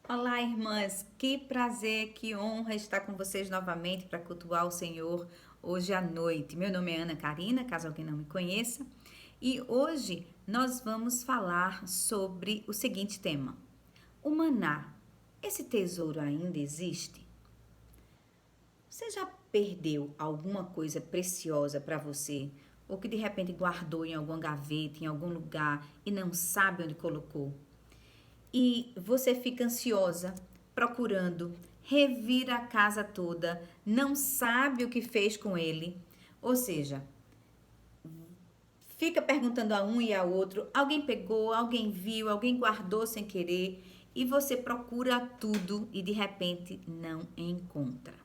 Olá, irmãs, que prazer, que honra estar com vocês novamente para cultuar o Senhor hoje à noite. Meu nome é Ana Karina, caso alguém não me conheça, e hoje nós vamos falar sobre o seguinte tema: o maná. Esse tesouro ainda existe? Você já perdeu alguma coisa preciosa para você, ou que de repente guardou em alguma gaveta, em algum lugar e não sabe onde colocou? E você fica ansiosa, procurando, revira a casa toda, não sabe o que fez com ele. Ou seja, fica perguntando a um e a outro, alguém pegou, alguém viu, alguém guardou sem querer, e você procura tudo e de repente não encontra.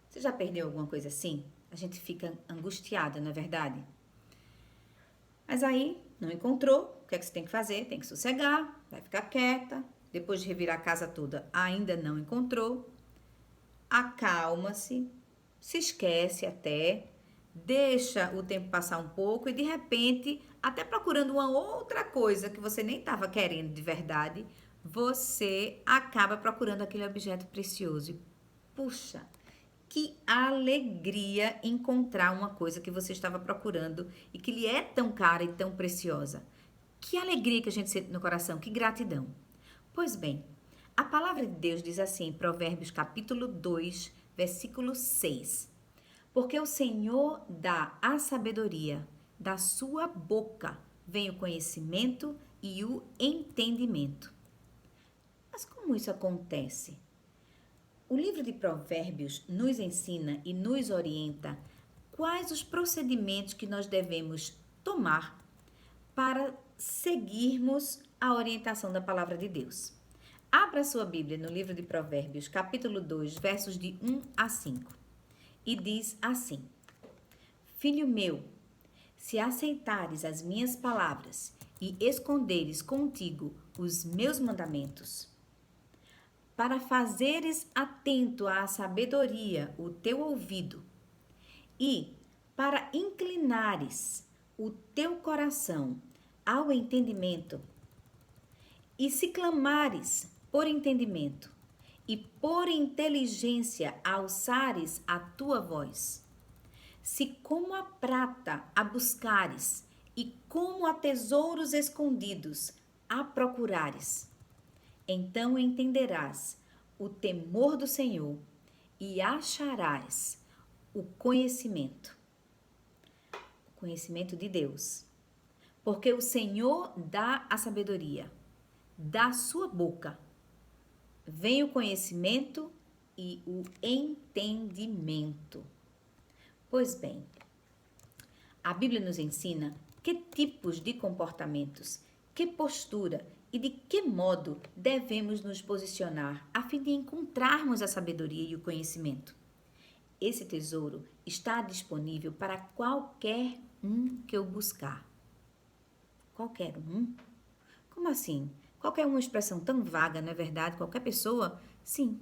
Você já perdeu alguma coisa assim? A gente fica angustiada, não é verdade? Mas aí não encontrou, o que é que você tem que fazer? Tem que sossegar, vai ficar quieta. Depois de revirar a casa toda, ainda não encontrou. Acalma-se, se esquece até, deixa o tempo passar um pouco e de repente, até procurando uma outra coisa que você nem estava querendo de verdade, você acaba procurando aquele objeto precioso. E, puxa, que alegria encontrar uma coisa que você estava procurando e que lhe é tão cara e tão preciosa. Que alegria que a gente sente no coração, que gratidão. Pois bem, a palavra de Deus diz assim em Provérbios capítulo 2, versículo 6. Porque o Senhor dá a sabedoria, da sua boca vem o conhecimento e o entendimento. Mas como isso acontece? O livro de Provérbios nos ensina e nos orienta quais os procedimentos que nós devemos tomar para seguirmos a orientação da palavra de Deus. Abra sua Bíblia no livro de Provérbios, capítulo 2, versos de 1 a 5. E diz assim: Filho meu, se aceitares as minhas palavras e esconderes contigo os meus mandamentos, para fazeres atento à sabedoria o teu ouvido e para inclinares o teu coração ao entendimento, e se clamares por entendimento e por inteligência alçares a tua voz, se como a prata a buscares e como a tesouros escondidos a procurares, então entenderás o temor do Senhor e acharás o conhecimento de Deus. Porque o Senhor dá a sabedoria, da sua boca vem o conhecimento e o entendimento. Pois bem, a Bíblia nos ensina que tipos de comportamentos, que postura e de que modo devemos nos posicionar a fim de encontrarmos a sabedoria e o conhecimento. Esse tesouro está disponível para qualquer um que o buscar. Qualquer um? Como assim? Qualquer uma expressão tão vaga, não é verdade? Qualquer pessoa? Sim.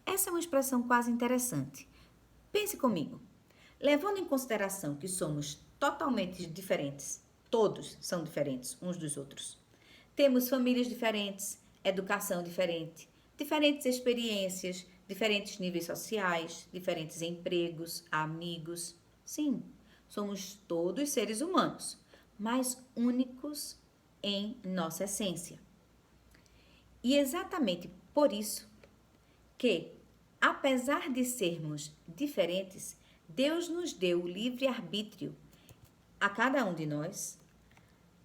Essa é uma expressão quase interessante. Pense comigo. Levando em consideração que somos totalmente diferentes, todos são diferentes uns dos outros. Temos famílias diferentes, educação diferente, diferentes experiências, diferentes níveis sociais, diferentes empregos, amigos. Sim, somos todos seres humanos, mas únicos em nossa essência. E exatamente por isso que, apesar de sermos diferentes, Deus nos deu o livre-arbítrio a cada um de nós,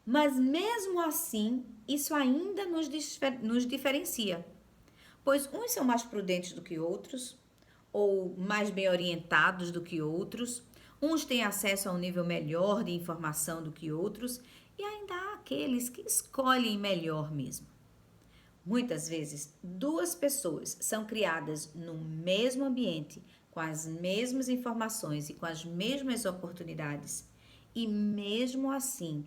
mas mesmo assim, isso ainda nos diferencia, pois uns são mais prudentes do que outros, ou mais bem orientados do que outros, uns têm acesso a um nível melhor de informação do que outros, e ainda há aqueles que escolhem melhor mesmo. Muitas vezes, duas pessoas são criadas no mesmo ambiente, com as mesmas informações e com as mesmas oportunidades, e mesmo assim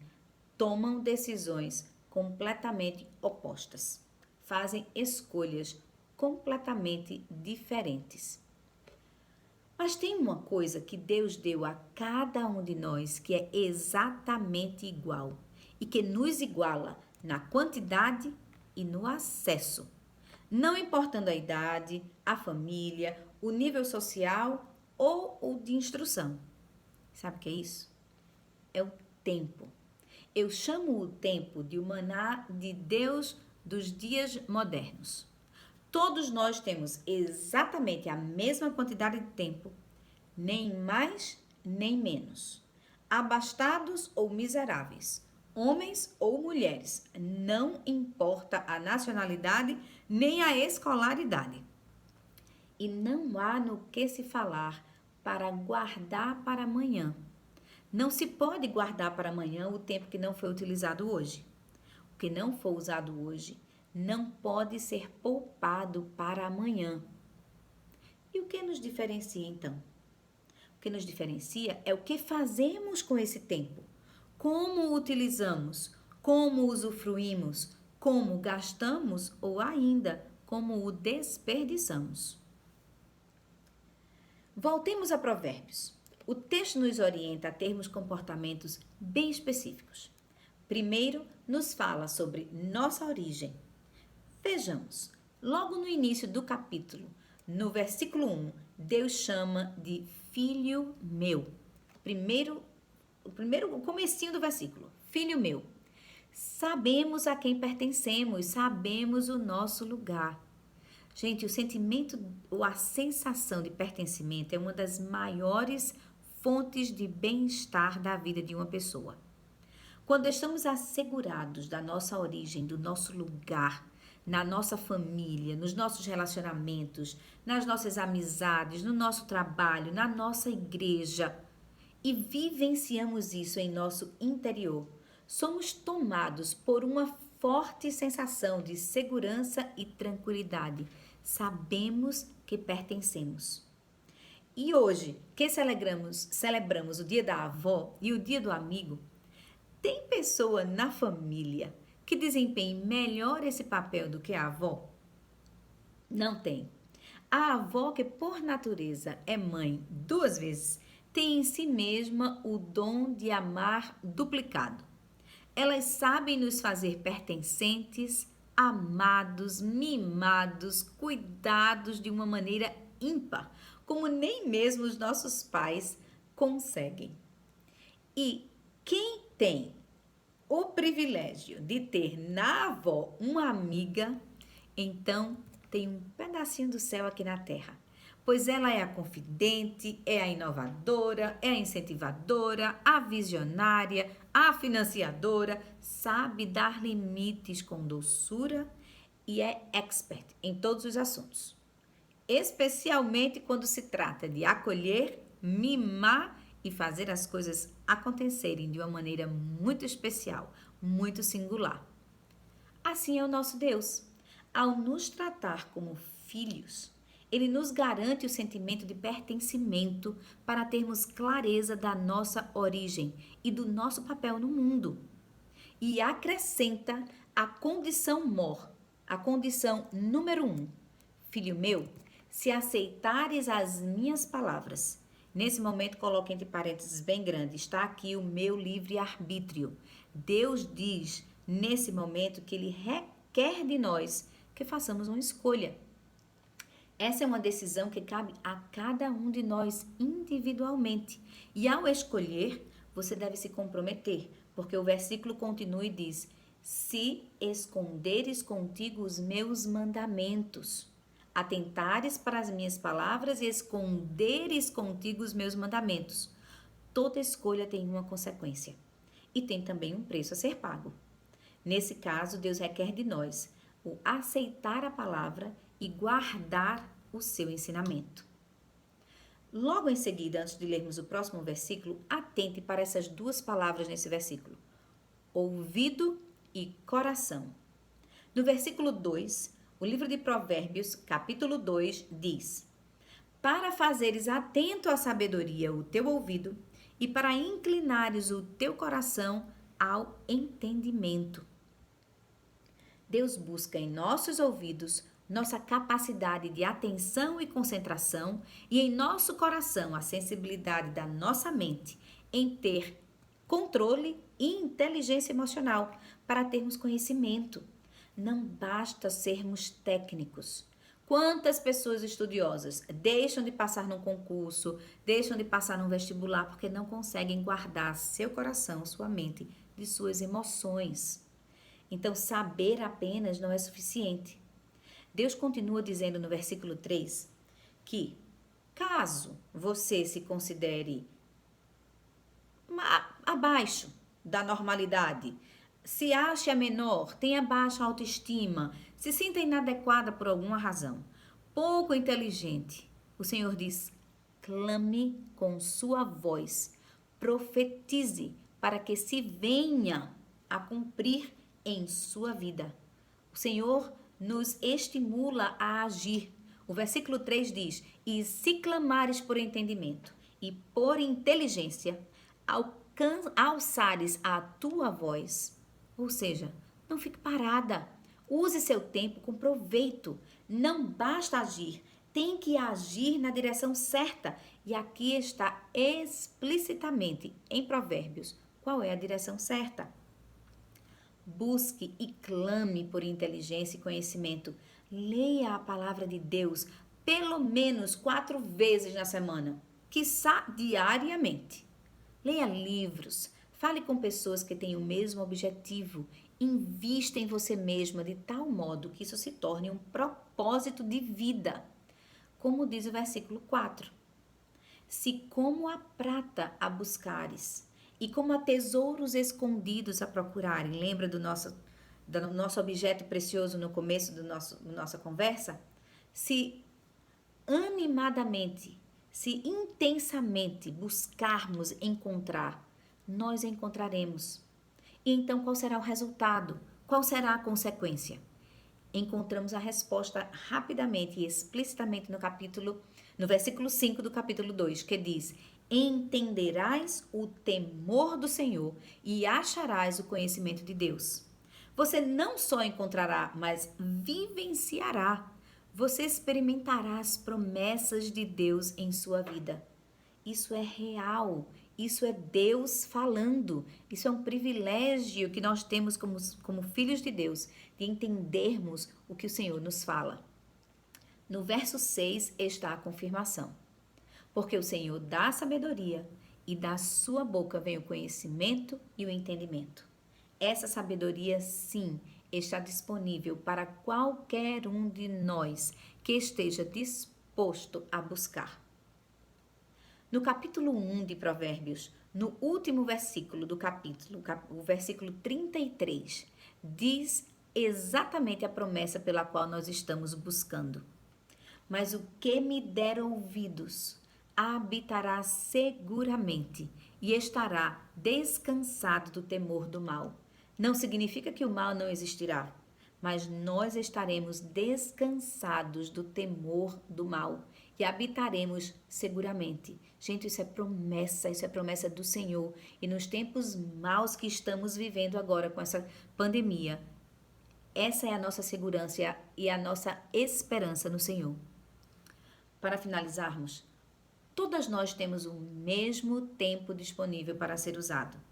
tomam decisões completamente opostas, fazem escolhas completamente diferentes. Mas tem uma coisa que Deus deu a cada um de nós que é exatamente igual e que nos iguala na quantidade e no acesso. não importando a idade, a família, o nível social ou o de instrução. Sabe o que é isso? É o tempo. Eu chamo o tempo de o maná de Deus dos dias modernos. Todos nós temos exatamente a mesma quantidade de tempo, nem mais nem menos. Abastados ou miseráveis, homens ou mulheres, não importa a nacionalidade nem a escolaridade. E não há no que se falar para guardar para amanhã. Não se pode guardar para amanhã o tempo que não foi utilizado hoje. O que não for usado hoje não pode ser poupado para amanhã. E o que nos diferencia então? O que nos diferencia é o que fazemos com esse tempo, como o utilizamos, como usufruímos, como gastamos ou ainda como o desperdiçamos. Voltemos a Provérbios. O texto nos orienta a termos comportamentos bem específicos. Primeiro, nos fala sobre nossa origem. Vejamos, logo no início do capítulo, no versículo 1, Deus chama de filho meu. O comecinho do versículo, filho meu. Sabemos a quem pertencemos, sabemos o nosso lugar. Gente, o sentimento ou a sensação de pertencimento é uma das maiores fontes de bem-estar da vida de uma pessoa. Quando estamos assegurados da nossa origem, do nosso lugar, na nossa família, nos nossos relacionamentos, nas nossas amizades, no nosso trabalho, na nossa igreja, e vivenciamos isso em nosso interior, somos tomados por uma forte sensação de segurança e tranquilidade. Sabemos que pertencemos. E hoje, que celebramos o dia da avó e o dia do amigo, tem pessoa na família que desempenhe melhor esse papel do que a avó? Não tem. A avó, que por natureza é mãe 2 vezes, tem em si mesma o dom de amar duplicado. Elas sabem nos fazer pertencentes, amados, mimados, cuidados de uma maneira ímpar, como nem mesmo os nossos pais conseguem. E quem tem o privilégio de ter na avó uma amiga, então tem um pedacinho do céu aqui na terra. Pois ela é a confidente, é a inovadora, é a incentivadora, a visionária, a financiadora, sabe dar limites com doçura e é expert em todos os assuntos. Especialmente quando se trata de acolher, mimar e fazer as coisas acontecerem de uma maneira muito especial, muito singular. Assim é o nosso Deus. Ao nos tratar como filhos, Ele nos garante o sentimento de pertencimento para termos clareza da nossa origem e do nosso papel no mundo. E acrescenta a condição mor, a condição número 1. Filho meu, se aceitares as minhas palavras. Nesse momento, coloque entre parênteses bem grande, está aqui o meu livre-arbítrio. Deus diz, nesse momento, que Ele requer de nós que façamos uma escolha. Essa é uma decisão que cabe a cada um de nós individualmente. E ao escolher, você deve se comprometer, porque o versículo continua e diz: se esconderes contigo os meus mandamentos, atentares para as minhas palavras e esconderes contigo os meus mandamentos. Toda escolha tem uma consequência e tem também um preço a ser pago. Nesse caso, Deus requer de nós o aceitar a palavra e guardar o seu ensinamento. Logo em seguida, antes de lermos o próximo versículo, atente para essas 2 palavras nesse versículo: ouvido e coração. No versículo 2, o livro de Provérbios, capítulo 2, diz: para fazeres atento à sabedoria o teu ouvido e para inclinares o teu coração ao entendimento. Deus busca em nossos ouvidos nossa capacidade de atenção e concentração e em nosso coração a sensibilidade da nossa mente em ter controle e inteligência emocional para termos conhecimento. Não basta sermos técnicos. Quantas pessoas estudiosas deixam de passar num concurso, deixam de passar num vestibular porque não conseguem guardar seu coração, sua mente de suas emoções. Então, saber apenas não é suficiente. Deus continua dizendo no versículo 3 que, caso você se considere abaixo da normalidade, se ache a menor, tenha baixa autoestima, se sinta inadequada por alguma razão, pouco inteligente, o Senhor diz: clame com sua voz, profetize para que se venha a cumprir em sua vida. O Senhor nos estimula a agir. O versículo 3 diz: e se clamares por entendimento e por inteligência, alçares a tua voz, ou seja, não fique parada. Use seu tempo com proveito. Não basta agir, tem que agir na direção certa. E aqui está explicitamente em Provérbios qual é a direção certa. Busque e clame por inteligência e conhecimento. Leia a palavra de Deus pelo menos 4 vezes na semana, quiçá diariamente. Leia livros, fale com pessoas que têm o mesmo objetivo, invista em você mesma de tal modo que isso se torne um propósito de vida. Como diz o versículo 4: se como a prata a buscares e como a tesouros escondidos a procurarem, lembra do nosso objeto precioso no começo da nossa conversa? Se animadamente, se intensamente buscarmos encontrar, nós encontraremos. E então qual será o resultado? Qual será a consequência? Encontramos a resposta rapidamente e explicitamente no versículo 5 do capítulo 2, que diz: entenderás o temor do Senhor e acharás o conhecimento de Deus. Você não só encontrará, mas vivenciará. Você experimentará as promessas de Deus em sua vida. Isso é real, isso é Deus falando. Isso é um privilégio que nós temos como filhos de Deus, de entendermos o que o Senhor nos fala. No verso 6 está a confirmação. Porque o Senhor dá a sabedoria e da sua boca vem o conhecimento e o entendimento. Essa sabedoria, sim, está disponível para qualquer um de nós que esteja disposto a buscar. No capítulo 1 de Provérbios, no último versículo do capítulo, o versículo 33, diz exatamente a promessa pela qual nós estamos buscando. Mas o que me der ouvidos habitará seguramente e estará descansado do temor do mal. Não significa que o mal não existirá, mas nós estaremos descansados do temor do mal e habitaremos seguramente. Gente, isso é promessa do Senhor. E nos tempos maus que estamos vivendo agora com essa pandemia, essa é a nossa segurança e a nossa esperança no Senhor. Para finalizarmos, todas nós temos o mesmo tempo disponível para ser usado.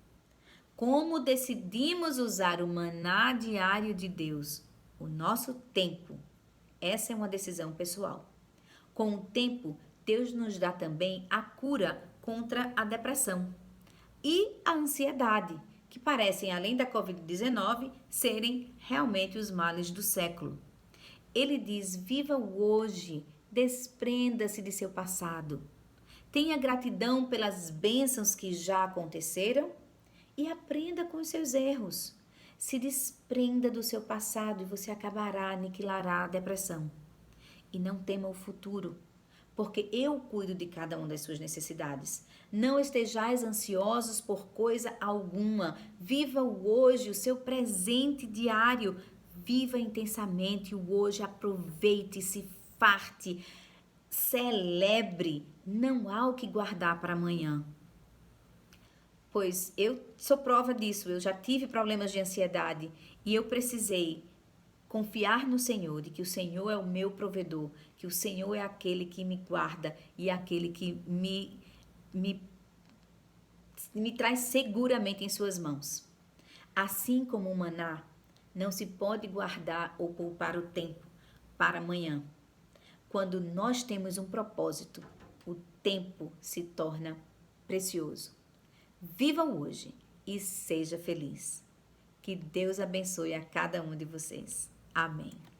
Como decidimos usar o maná diário de Deus, o nosso tempo, essa é uma decisão pessoal. Com o tempo, Deus nos dá também a cura contra a depressão e a ansiedade, que parecem, além da Covid-19, serem realmente os males do século. Ele diz: viva o hoje, desprenda-se de seu passado. Tenha gratidão pelas bênçãos que já aconteceram e aprenda com os seus erros. Se desprenda do seu passado e você aniquilará a depressão. E não tema o futuro, porque eu cuido de cada uma das suas necessidades. Não estejais ansiosos por coisa alguma. Viva o hoje, o seu presente diário. Viva intensamente o hoje, aproveite, se farte, celebre. Não há o que guardar para amanhã. Pois eu sou prova disso, eu já tive problemas de ansiedade e eu precisei confiar no Senhor, de que o Senhor é o meu provedor, que o Senhor é aquele que me guarda e aquele que me traz seguramente em suas mãos. Assim como o maná Não se pode guardar ou poupar o tempo para amanhã. Quando nós temos um propósito, o tempo se torna precioso. Viva hoje e seja feliz. Que Deus abençoe a cada um de vocês. Amém.